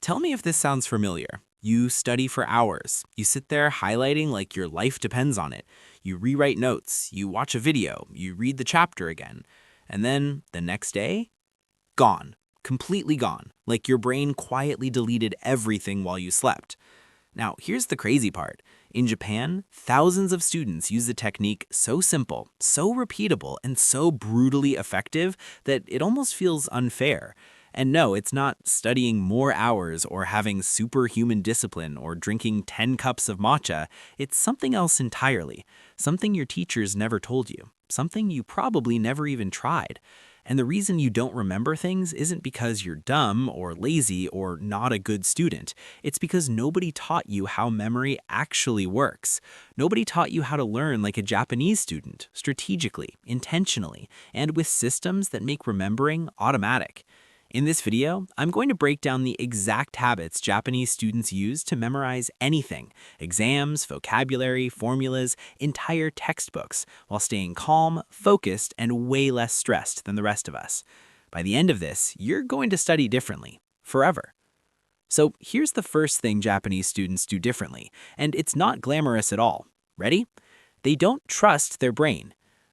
Tell me if this sounds familiar. You study for hours. You sit there highlighting like your life depends on it. You rewrite notes, you watch a video, you read the chapter again. And then the next day, gone. Completely gone. Like your brain quietly deleted everything while you slept. Now, here's the crazy part. In Japan, thousands of students use the technique so simple, so repeatable, and so brutally effective that it almost feels unfair. And no, it's not studying more hours or having superhuman discipline or drinking 10 cups of matcha. It's something else entirely. Something your teachers never told you. Something you probably never even tried. And the reason you don't remember things isn't because you're dumb or lazy or not a good student. It's because nobody taught you how memory actually works. Nobody taught you how to learn like a Japanese student, strategically, intentionally, and with systems that make remembering automatic. In this video, I'm going to break down the exact habits Japanese students use to memorize anything: exams, vocabulary, formulas, entire textbooks, while staying calm, focused, and way less stressed than the rest of us. By the end of this, you're going to study differently, forever. So here's the first thing Japanese students do differently, and it's not glamorous at all. Ready? They don't trust their brain.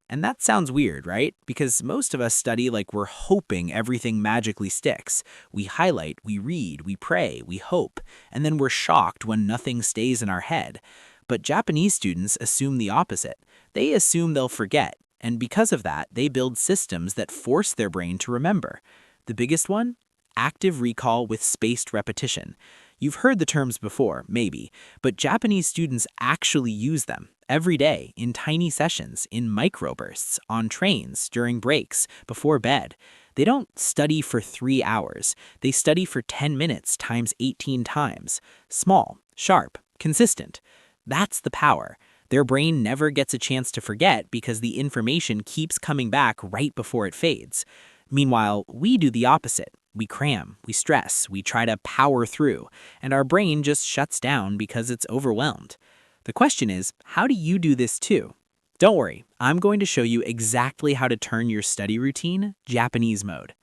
And that sounds weird, right? Because most of us study like we're hoping everything magically sticks. We highlight, we read, we pray, we hope, and then we're shocked when nothing stays in our head. But Japanese students assume the opposite. They assume they'll forget, and because of that, they build systems that force their brain to remember. The biggest one? Active recall with spaced repetition. You've heard the terms before, maybe, but Japanese students actually use them every day in tiny sessions, in microbursts, on trains, during breaks, before bed. They don't study for 3 hours. They study for 10 minutes times 18 times. Small, sharp, consistent. That's the power. Their brain never gets a chance to forget because the information keeps coming back right before it fades. Meanwhile, we do the opposite. We cram, we stress, we try to power through, and our brain just shuts down because it's overwhelmed. The question is, how do you do this too? Don't worry, I'm going to show you exactly how to turn your study routine Japanese mode.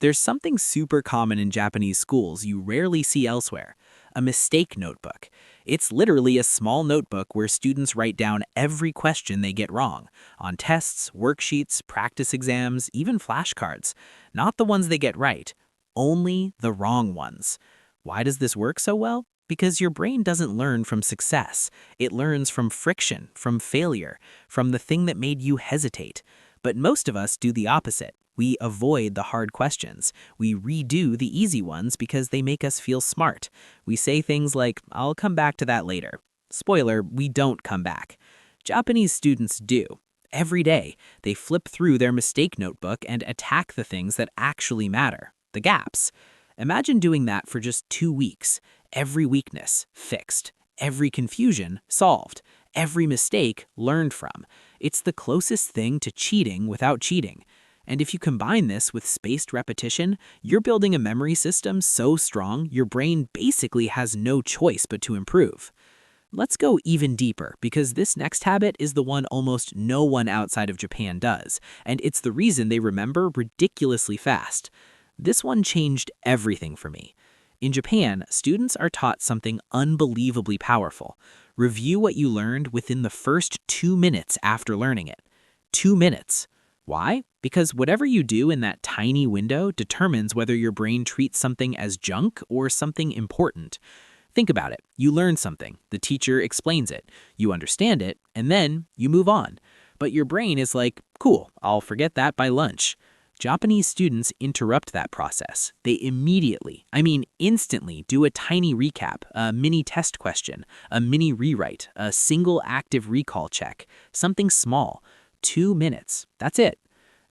There's something super common in Japanese schools you rarely see elsewhere: a mistake notebook. It's literally a small notebook where students write down every question they get wrong, on tests, worksheets, practice exams, even flashcards. Not the ones they get right, only the wrong ones. Why does this work so well? Because your brain doesn't learn from success. It learns from friction, from failure, from the thing that made you hesitate. But most of us do the opposite. We avoid the hard questions. We redo the easy ones because they make us feel smart. We say things like, "I'll come back to that later." Spoiler, we don't come back. Japanese students do. Every day, they flip through their mistake notebook and attack the things that actually matter, the gaps. Imagine doing that for just 2 weeks. Every weakness fixed. Every confusion solved. Every mistake learned from. It's the closest thing to cheating without cheating. And if you combine this with spaced repetition, you're building a memory system so strong your brain basically has no choice but to improve. Let's go even deeper, because this next habit is the one almost no one outside of Japan does, and it's the reason they remember ridiculously fast. This one changed everything for me. In Japan, students are taught something unbelievably powerful. Review what you learned within the first 2 minutes after learning it. 2 minutes. Why? Because whatever you do in that tiny window determines whether your brain treats something as junk or something important. Think about it. You learn something, the teacher explains it, you understand it, and then you move on. But your brain is like, cool, I'll forget that by lunch. Japanese students interrupt that process. They immediately, instantly, do a tiny recap, a mini test question, a mini rewrite, a single active recall check, something small. 2 minutes. That's it.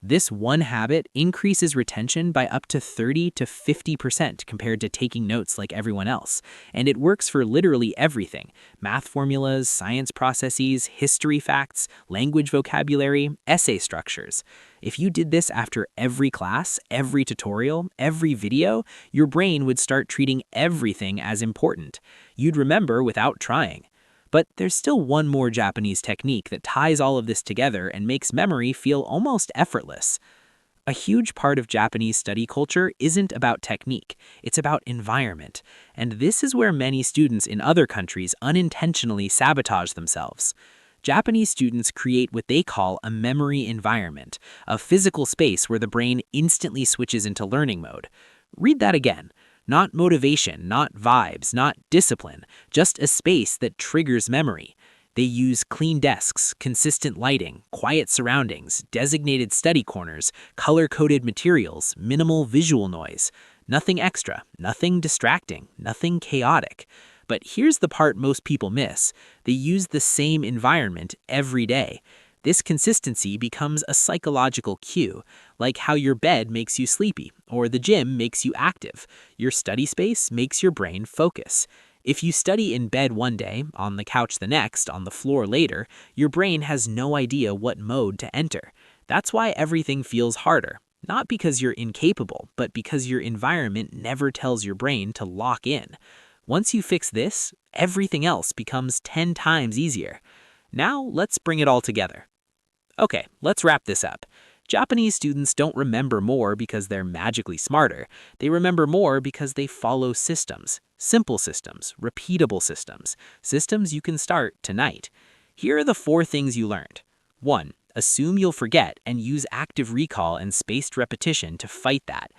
This one habit increases retention by up to 30 to 50% compared to taking notes like everyone else. And it works for literally everything: math formulas, science processes, history facts, language vocabulary, essay structures. If you did this after every class, every tutorial, every video, your brain would start treating everything as important. You'd remember without trying. But there's still one more Japanese technique that ties all of this together and makes memory feel almost effortless. A huge part of Japanese study culture isn't about technique, it's about environment. And this is where many students in other countries unintentionally sabotage themselves. Japanese students create what they call a memory environment, a physical space where the brain instantly switches into learning mode. Read that again. Not motivation, not vibes, not discipline, just a space that triggers memory. They use clean desks, consistent lighting, quiet surroundings, designated study corners, color-coded materials, minimal visual noise. Nothing extra, nothing distracting, nothing chaotic. But here's the part most people miss. They use the same environment every day. This consistency becomes a psychological cue, like how your bed makes you sleepy or the gym makes you active. Your study space makes your brain focus. If you study in bed one day, on the couch the next, on the floor later, your brain has no idea what mode to enter. That's why everything feels harder. Not because you're incapable, but because your environment never tells your brain to lock in. Once you fix this, everything else becomes 10 times easier. Now, let's bring it all together. Okay, let's wrap this up. Japanese students don't remember more because they're magically smarter. They remember more because they follow systems. Simple systems, repeatable systems, systems you can start tonight. Here are the 4 things you learned. 1. Assume you'll forget and use active recall and spaced repetition to fight that.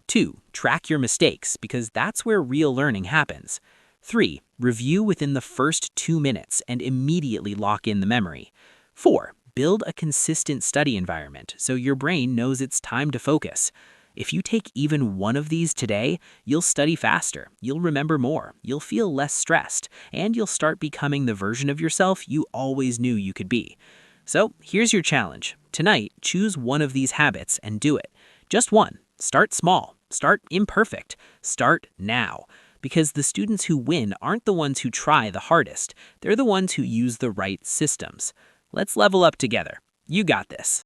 2. Track your mistakes because that's where real learning happens. 3. Review within the first 2 minutes and immediately lock in the memory. 4. Build a consistent study environment so your brain knows it's time to focus. If you take even one of these today, you'll study faster, you'll remember more, you'll feel less stressed, and you'll start becoming the version of yourself you always knew you could be. So here's your challenge. Tonight, choose one of these habits and do it. Just one. Start small. Start imperfect. Start now. Because the students who win aren't the ones who try the hardest. They're the ones who use the right systems. Let's level up together. You got this.